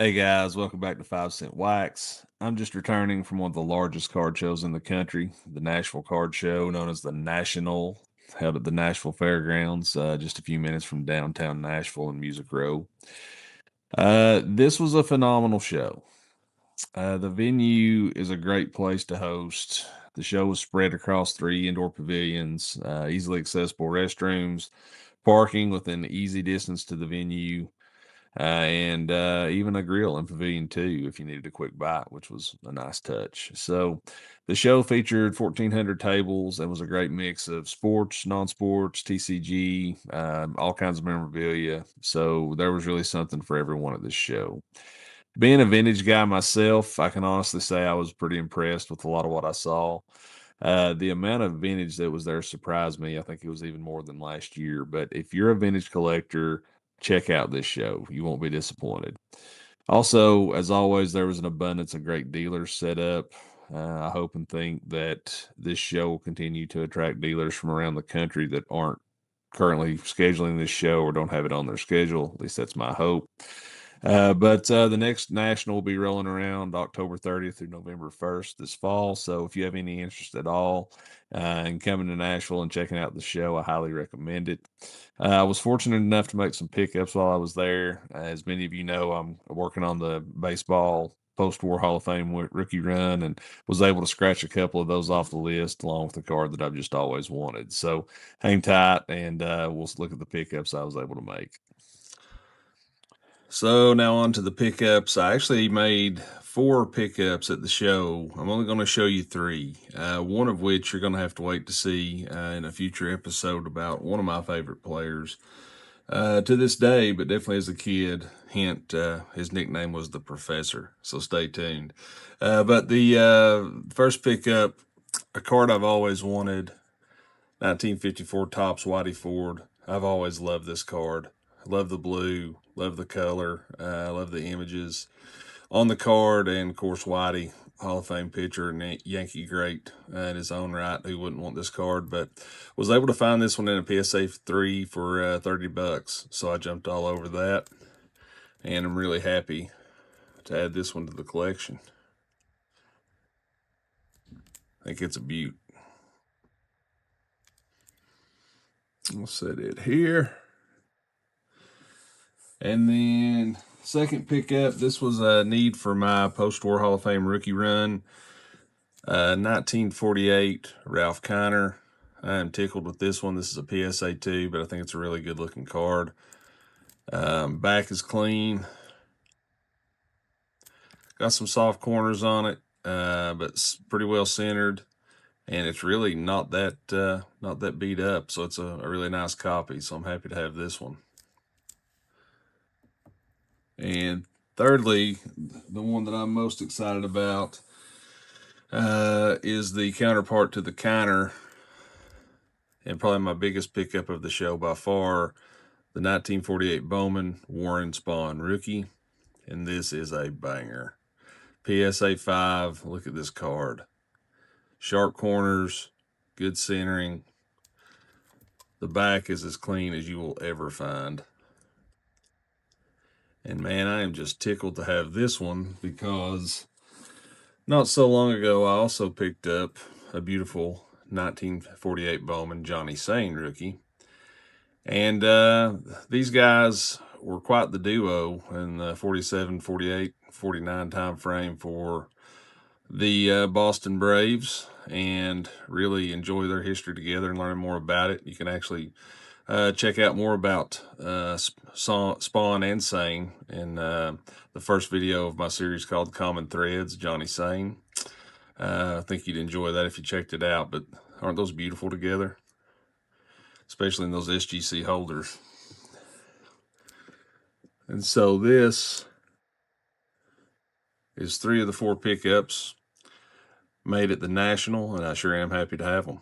Hey guys, welcome back to 5 Cent Wax. I'm just returning from one of the largest card shows in the country, the Nashville Card Show, known as the National, held at the Nashville Fairgrounds, just a few minutes from downtown Nashville and Music Row. This was a phenomenal show. The venue is a great place to host. The show was spread across 3 indoor pavilions, easily accessible restrooms, parking within easy distance to the venue, and even a grill in Pavilion 2 if you needed a quick bite, which was a nice touch. So the show featured 1,400 tables and was a great mix of sports, non-sports, TCG, all kinds of memorabilia. So there was really something for everyone at this show. Being a vintage guy myself, I can honestly say I was pretty impressed with a lot of what I saw. The amount of vintage that was there surprised me. I think it was even more than last year. But if you're a vintage collector, check out this show. You won't be disappointed. Also, as always, there was an abundance of great dealers set up. I hope and think that this show will continue to attract dealers from around the country that aren't currently scheduling this show or don't have it on their schedule. At least that's my hope. But the next national will be rolling around October 30th through November 1st this fall. So if you have any interest at all in coming to Nashville and checking out the show, I highly recommend it. I was fortunate enough to make some pickups while I was there. As many of you know, I'm working on the baseball post-war Hall of Fame rookie run and was able to scratch a couple of those off the list along with the card that I've just always wanted. So hang tight and we'll look at the pickups I was able to make. So now on to the pickups. I actually made 4 pickups at the show. I'm only going to show you 3, one of which you're going to have to wait to see in a future episode about one of my favorite players to this day, but definitely as a kid. Hint, his nickname was the Professor, so stay tuned. But the first pickup, a card I've always wanted, 1954 Topps Whitey Ford. I've always loved this card. Love the blue, love the color, love the images on the card, and of course Whitey, Hall of Fame pitcher and Yankee great in his own right. Who wouldn't want this card? But was able to find this one in a PSA 3 for $30, so I jumped all over that, and I'm really happy to add this one to the collection. I think it's a beaut. We'll set it here. And then second pickup, this was a need for my post-war Hall of Fame rookie run. 1948 Ralph Kiner. I am tickled with this one. This is a PSA 2, but I think it's a really good looking card. Back is clean. Got some soft corners on it, but it's pretty well centered. And it's really not that beat up, so it's a really nice copy. So I'm happy to have this one. And thirdly, the one that I'm most excited about is the counterpart to the Kiner, and probably my biggest pickup of the show by far, the 1948 Bowman Warren Spahn rookie. And this is a banger. PSA 5, look at this card. Sharp corners, good centering. The back is as clean as you will ever find. And man, I am just tickled to have this one because not so long ago I also picked up a beautiful 1948 Bowman Johnny Sane rookie. And these guys were quite the duo in the 47, 48, 49 time frame for the Boston Braves, and really enjoy their history together and learn more about it. You can actually check out more about Spahn and Sane in the first video of my series called Common Threads, Johnny Sane. I think you'd enjoy that if you checked it out, but aren't those beautiful together? Especially in those SGC holders. And so this is 3 of the 4 pickups made at the National, and I sure am happy to have them.